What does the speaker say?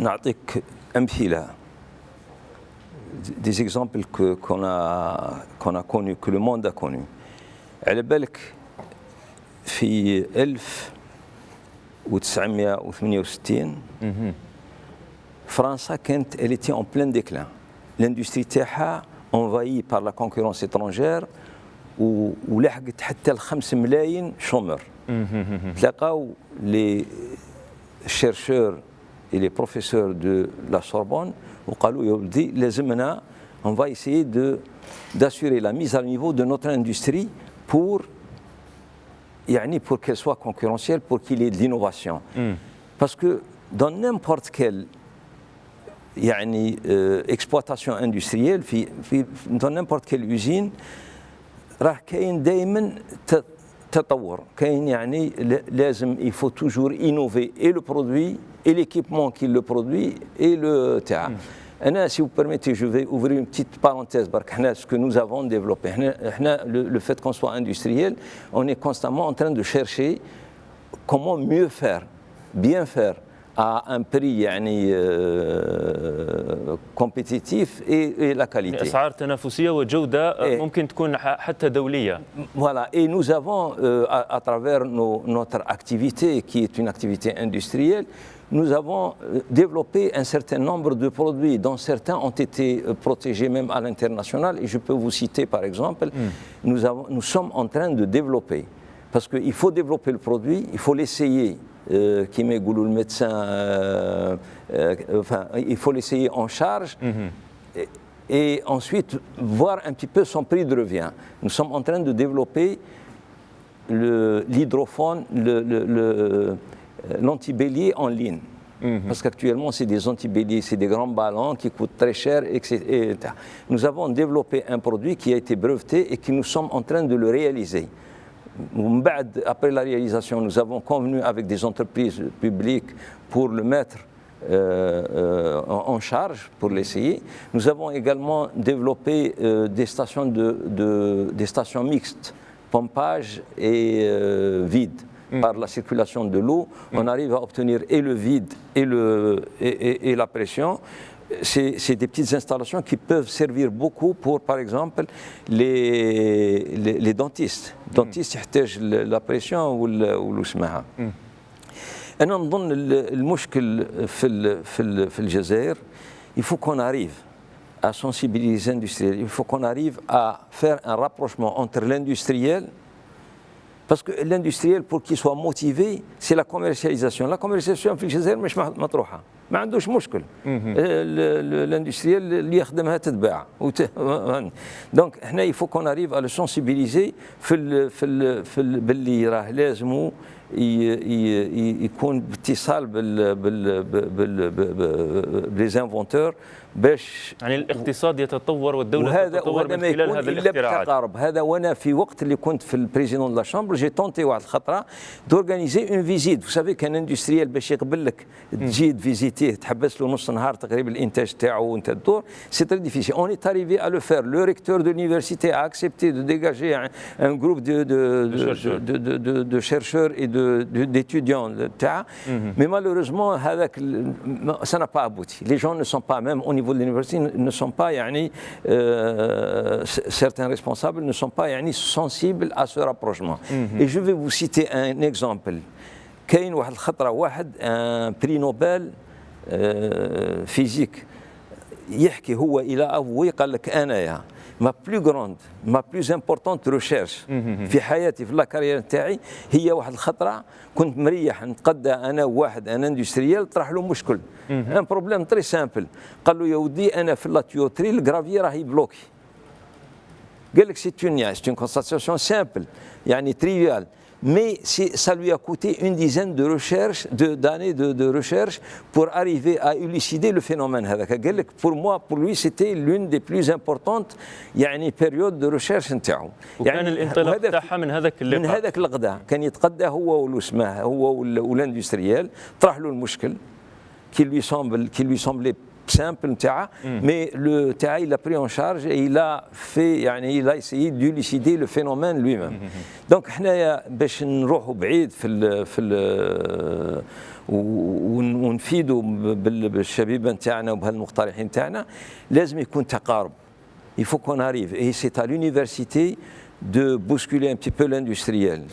نعطيك أمثلة des exemples qu'on a connus, que le monde a connus. على بالك في 1968 فرنسا كانت elle était en plein déclin. L'industrie تاعها envahie par la concurrence étrangère ولحقت حتى ل5 ملايين شومر. تلاقاو les chercheurs et les professeurs de la Sorbonne وقالوا يا ولدي لازمنا on va essayer d'assurer la mise à niveau de notre industrie pour qu'elle soit concurrentielle, pour qu'il y ait de l'innovation. Parce que dans n'importe quelle exploitation industrielle, dans n'importe quelle usine, راه كاين دائما تطور، كاين il faut toujours innover et le produit et l'équipement qui le produit et le تاع. Si vous permettez, je vais ouvrir une petite parenthèse. Ce que nous avons développé, le fait qu'on soit industriel, on est constamment en train de chercher comment mieux faire, bien faire, à un prix compétitif et la qualité. أسعار تنافسية وجودة ممكن تكون حتى دولية. Voilà, et nous avons, à travers notre activité, qui est une activité industrielle, nous avons développé un certain nombre de produits dont certains ont été protégés même à l'international. Et je peux vous citer par exemple, nous sommes en train de développer, parce qu'il faut développer le produit, il faut l'essayer, qui met Goulou le médecin, il faut l'essayer en charge. Et ensuite voir un petit peu son prix de revient. Nous sommes en train de développer l'hydrophone, l'antibélier en ligne. Parce qu'actuellement, c'est des antibéliers, c'est des grands ballons qui coûtent très cher, etc. Nous avons développé un produit qui a été breveté et que nous sommes en train de le réaliser. Après la réalisation, nous avons convenu avec des entreprises publiques pour le mettre en charge, pour l'essayer. Nous avons également développé des stations des stations mixtes, pompage et vide. Par la circulation de l'eau, on arrive à obtenir et le vide et la pression. C'est des petites installations qui peuvent servir beaucoup pour, par exemple, les dentistes. Dentistes يحتاج la pression ou اسمها. أنا نظن المشكل في الجزائر, il faut qu'on arrive à sensibiliser les industriels, il faut qu'on arrive à faire un rapprochement entre l'industriel. Parce que l'industriel, pour qu'il soit motivé, c'est la commercialisation. La commercialisation في الجزائر مش مطروحة، ما عندوش مشكل. L'industriel اللي يخدمها تتباع. Donc il faut qu'on arrive à le sensibiliser في باللي راه لازم يكون باتصال بالانفونتور باش الاقتصاد يتطور والدولة تتطور من خلال هذه الاختراعات. هذا وانا في وقت اللي كنت في البريزيدون دو لا شامبر جي تونتي واحد الخطره دورغانيزي اون فيزيت. فسافي كان اندستريال باش يقبل لك تجي فيزيتيه تحبس له نص نهار تقريبا الانتاج تاعو وانت تدور, سي تري ديفيسيل. اون ايت اريفي ا لو فير. لو ريكتور دو لونيفرسيتي ا اكسبتي دو ديجاجي ان جروب دو chercheurs et d'étudiants. Mais malheureusement, ça n'a pas abouti. Les gens ne sont pas, même au niveau de l'université, ne sont pas, certains responsables ne sont pas sensibles à ce rapprochement. Et je vais vous citer un exemple. كاين واحد الخطرة un prix Nobel physique يحكي هو إلى أبوي قال لك أنايا ma plus importante recherche في حياتي في الكارير تاعي هي واحد الخطرة كنت مريح نتقدى أنا وواحد أنا اندستريال طرح له مشكل ان بروبليم تري سامبل. قال له يا ودي أنا في لاتيوتري الجرافي راهي بلوكي. قال لك سي اون كونستاتاسيون سامبل تريفيال. Mais ça lui a coûté une dizaine d'années de recherche pour arriver à élucider le phénomène. Pour moi, pour lui, c'était l'une des plus importantes périodes de recherche نتاعو. وكان الانطلاق تاعها من هذاك الغداء كان يتقدى هو والاندستريال طرح له المشكل qui lui semblait simple, mais le TAA, il l'a pris en charge et il a essayé d'élucider le phénomène lui-même. Donc, باش نروحوا بعيد ونفيدوا بالشبيبه نتاعنا وبهالمقترحين نتاعنا لازم يكون تقارب. Il faut qu'on arrive et c'est à l'université de bousculer un petit peu l'industriel.